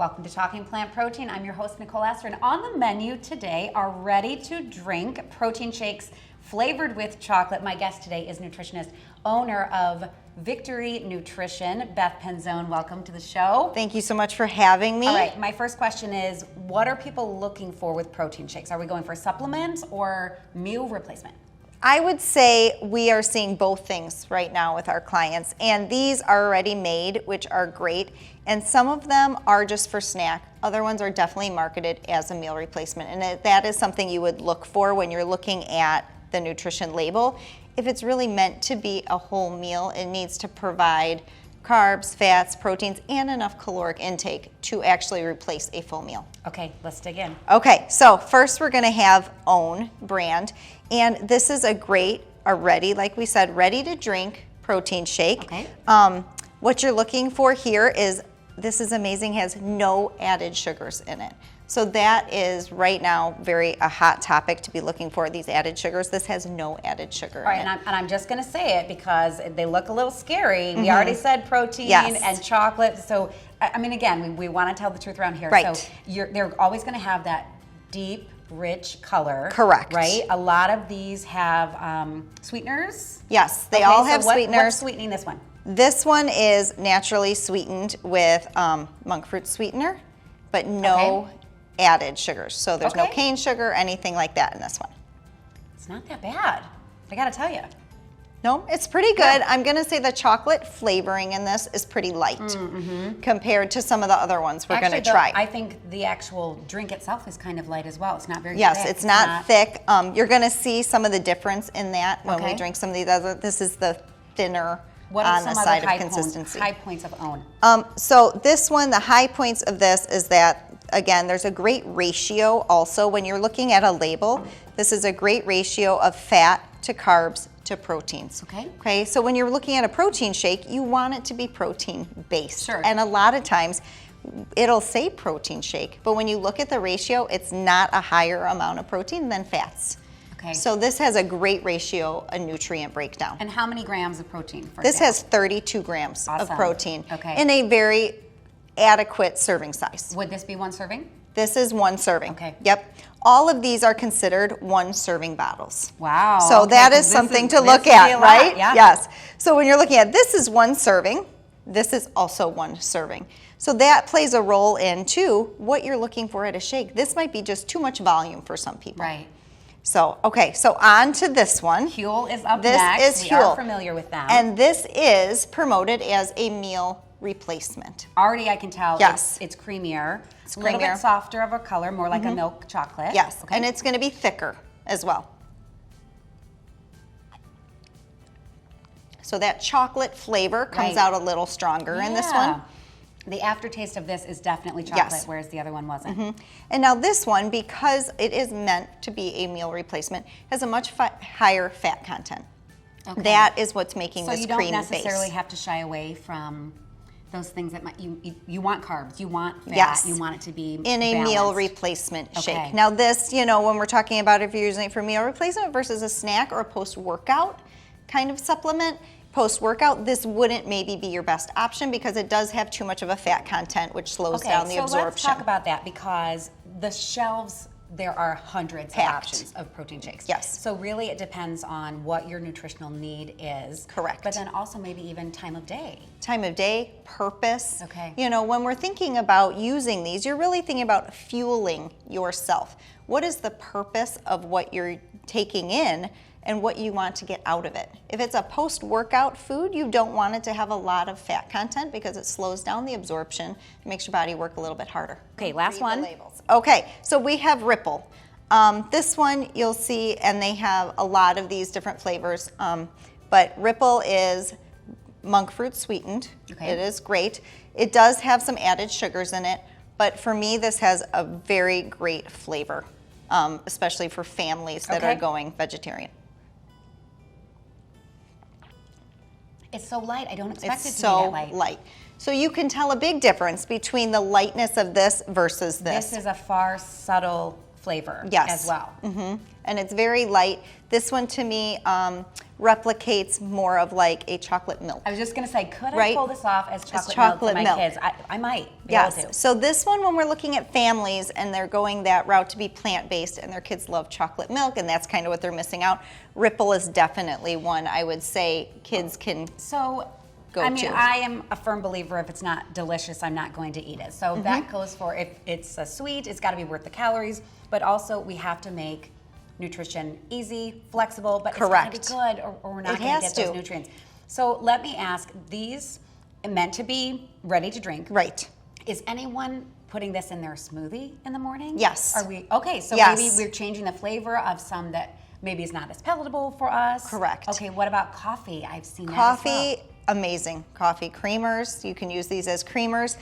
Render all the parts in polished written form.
Welcome to Talking Plant Protein. I'm your host, Nicole Astor, and on the menu today are ready-to-drink protein shakes flavored with chocolate. My guest today is nutritionist, owner of Victory Nutrition, Beth Penzone. Welcome to the show. Thank you so much for having me. All right, my first question is, what are people looking for with protein shakes? Are we going for supplements or meal replacement? I would say we are seeing both things right now with our clients, and these are already made, which are great, and some of them are just for snack. Other ones are definitely marketed as a meal replacement, and that is something you would look for when you're looking at the nutrition label. If it's really meant to be a whole meal, it needs to provide carbs, fats, proteins, and enough caloric intake to actually replace a full meal. Okay, let's dig in. Okay, so first we're gonna have OWN brand, and this is a great, like we said, ready to drink protein shake. Okay. What you're looking for here is, this is amazing, has no added sugars in it. So that is right now a hot topic to be looking for, these added sugars. This has no added sugar All right, in it. and I'm just going to say it because they look a little scary. We already said protein and chocolate. So, I mean, again, we want to tell the truth around here. Right. So they're always going to have that deep, rich color. Correct. Right? A lot of these have sweeteners. Yes, they all have sweeteners. What's sweetening this one? This one is naturally sweetened with monk fruit sweetener, but no added sugars. So there's no cane sugar, anything like that in this one. It's not that bad, I gotta tell you. No, it's pretty good. Yeah. I'm gonna say the chocolate flavoring in this is pretty light compared to some of the other ones we're gonna try. I think the actual drink itself is kind of light as well. It's not very thick. Yes, it's not thick. You're gonna see some of the difference in that when we drink some of these other. This is the thinner on the side of consistency. High points of OWN? So this one, the high points of this is that, again, there's a great ratio also. When you're looking at a label, this is a great ratio of fat to carbs to proteins. Okay, so when you're looking at a protein shake, you want it to be protein based. Sure. And a lot of times, it'll say protein shake, but when you look at the ratio, it's not a higher amount of protein than fats. Okay. So this has a great ratio, a nutrient breakdown. And how many grams of protein, for This example? has 32 grams of protein in a very adequate serving size. Would this be one serving? This is one serving. Okay. Yep. All of these are considered one serving bottles. Wow. So that is something to look at, right? Yeah. Yes. So when you're looking at this is one serving, this is also one serving. So that plays a role into what you're looking for at a shake. This might be just too much volume for some people. Right. So, okay, so on to this one. Huel is up this next. This is Huel. We are familiar with them. And this is promoted as a meal replacement. Already I can tell it's creamier. It's a little bit softer of a color, more like a milk chocolate. Yes, and it's going to be thicker as well. So that chocolate flavor comes out a little stronger in this one. The aftertaste of this is definitely chocolate, whereas the other one wasn't. And now this one, because it is meant to be a meal replacement, has a much higher fat content. Okay. That is what's making this cream base. So you don't necessarily have to shy away from those things that you want carbs, you want fat, you want it to be in a balanced. meal replacement shake. Now this, when we're talking about if you're using it for meal replacement versus a snack or a post-workout kind of supplement, post-workout, this wouldn't maybe be your best option because it does have too much of a fat content, which slows down the absorption. Let's talk about that because the shelves, there are hundreds of options of protein shakes. Yes. So really it depends on what your nutritional need is. Correct. But then also maybe even time of day. Time of day, purpose. Okay. When we're thinking about using these, you're really thinking about fueling yourself. What is the purpose of what you're taking in and what you want to get out of it? If it's a post-workout food, you don't want it to have a lot of fat content because it slows down the absorption, it makes your body work a little bit harder. Okay, last one. Okay, so we have Ripple. This one you'll see, and they have a lot of these different flavors, but Ripple is monk fruit sweetened. It is great. It does have some added sugars in it, but for me this has a very great flavor, especially for families that are going vegetarian. It's so light. I don't expect it to be so that light. So you can tell a big difference between the lightness of this versus this. This is a far subtle flavor as well. And it's very light. This one to me replicates more of like a chocolate milk. I was just going to say, could I Right? pull this off as chocolate, chocolate milk for my milk. kids? I might be able to. Yes. So this one, when we're looking at families and they're going that route to be plant-based and their kids love chocolate milk and that's kind of what they're missing out, Ripple is definitely one I would say kids can go I mean, to. I am a firm believer if it's not delicious, I'm not going to eat it. So that goes for if it's a sweet, it's got to be worth the calories, but also we have to make nutrition easy, flexible, but Correct. it's got to be good or we're not It going to has get those to. nutrients. So let me ask, these meant to be ready to drink. Right. Is anyone putting this in their smoothie in the morning? Yes. Are we okay? So Yes. maybe we're changing the flavor of some that maybe is not as palatable for us. Correct. Okay. What about coffee? I've seen that as Coffee, well. amazing. Coffee creamers, you can use these as creamers.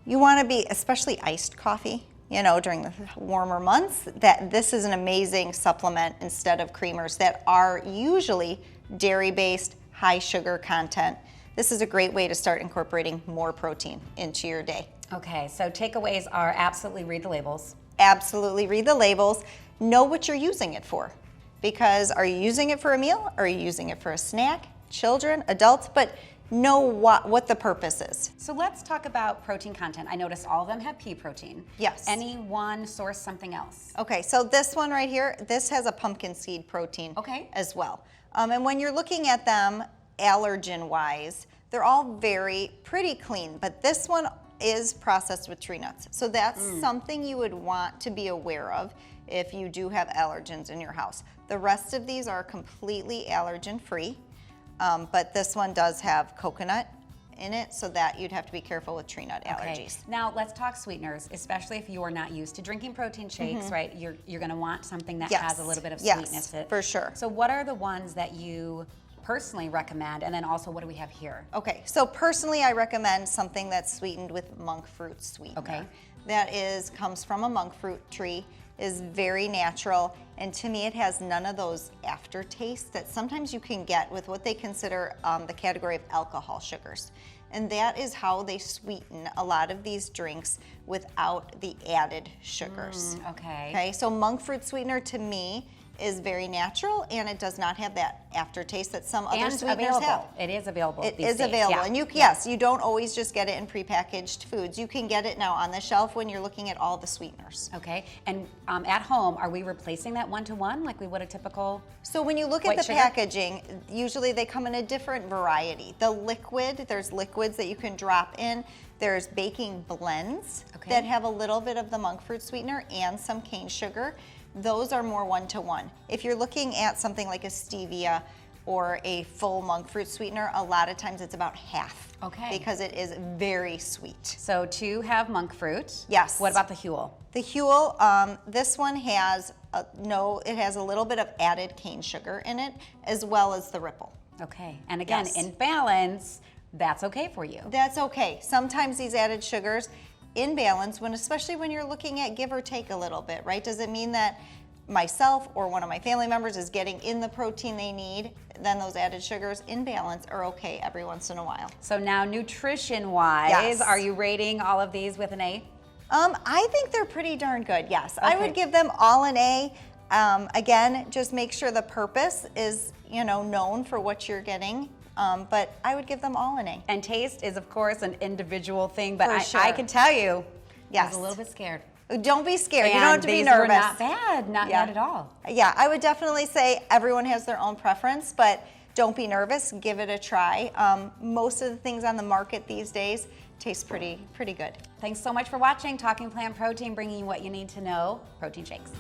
You want to be, especially iced coffee, you know, during the warmer months, that this is an amazing supplement instead of creamers that are usually dairy-based, high sugar content. This is a great way to start incorporating more protein into your day. Okay. So takeaways are absolutely read the labels. Absolutely read the labels. Know what you're using it for. Because are you using it for a meal? Are you using it for a snack? Children, adults, but know what the purpose is. So let's talk about protein content. I noticed all of them have pea protein. Yes. Any one source something else? Okay, so this one right here, this has a pumpkin seed protein Okay. as well. And when you're looking at them allergen-wise, they're all pretty clean, but this one is processed with tree nuts. So that's something you would want to be aware of if you do have allergens in your house. The rest of these are completely allergen-free, but this one does have coconut in it, so that you'd have to be careful with tree nut allergies. Okay. Now let's talk sweeteners, especially if you are not used to drinking protein shakes, right? You're going to want something that has a little bit of sweetness to it. For sure. So what are the ones that you personally recommend, and then also what do we have here? Okay, so personally I recommend something that's sweetened with monk fruit sweetener. Okay. That comes from a monk fruit tree, is very natural, and to me it has none of those aftertastes that sometimes you can get with what they consider the category of alcohol sugars. And that is how they sweeten a lot of these drinks without the added sugars. Okay. Okay, so monk fruit sweetener to me is very natural, and it does not have that aftertaste that some other And sweeteners available. have. It is available. It these is days. available, Yeah. and yes, you don't always just get it in prepackaged foods. You can get it now on the shelf when you're looking at all the sweeteners. Okay. And at home, are we replacing that one-to-one like we would a typical? So when you look at White the sugar? packaging, usually they come in a different variety. The liquid, there's liquids that you can drop in. There's baking blends that have a little bit of the monk fruit sweetener and some cane sugar. Those are more one-to-one. If you're looking at something like a stevia or a full monk fruit sweetener, a lot of times it's about half. Okay. Because it is very sweet. So two have monk fruit. Yes. What about the Huel? The Huel, this one has it has a little bit of added cane sugar in it, as well as the Ripple. Okay. And again, Yes. in balance, that's okay for you. That's okay. Sometimes these added sugars in balance, especially when you're looking at give or take a little bit, right? Does it mean that myself or one of my family members is getting in the protein they need? Then those added sugars in balance are okay every once in a while. So now nutrition-wise, Yes. are you rating all of these with an A? I think they're pretty darn good, yes. I Okay. would give them all an A. Again, just make sure the purpose is, known for what you're getting. But I would give them all an A. And taste is, of course, an individual thing, but For I sure. can tell you, I Yes. was a little bit scared. Don't be scared. You And don't have to be these nervous. were not bad, not Yeah. bad at all. Yeah, I would definitely say everyone has their own preference, but don't be nervous. Give it a try. Most of the things on the market these days taste pretty good. Thanks so much for watching Talking Plant Protein, bringing you what you need to know, protein shakes.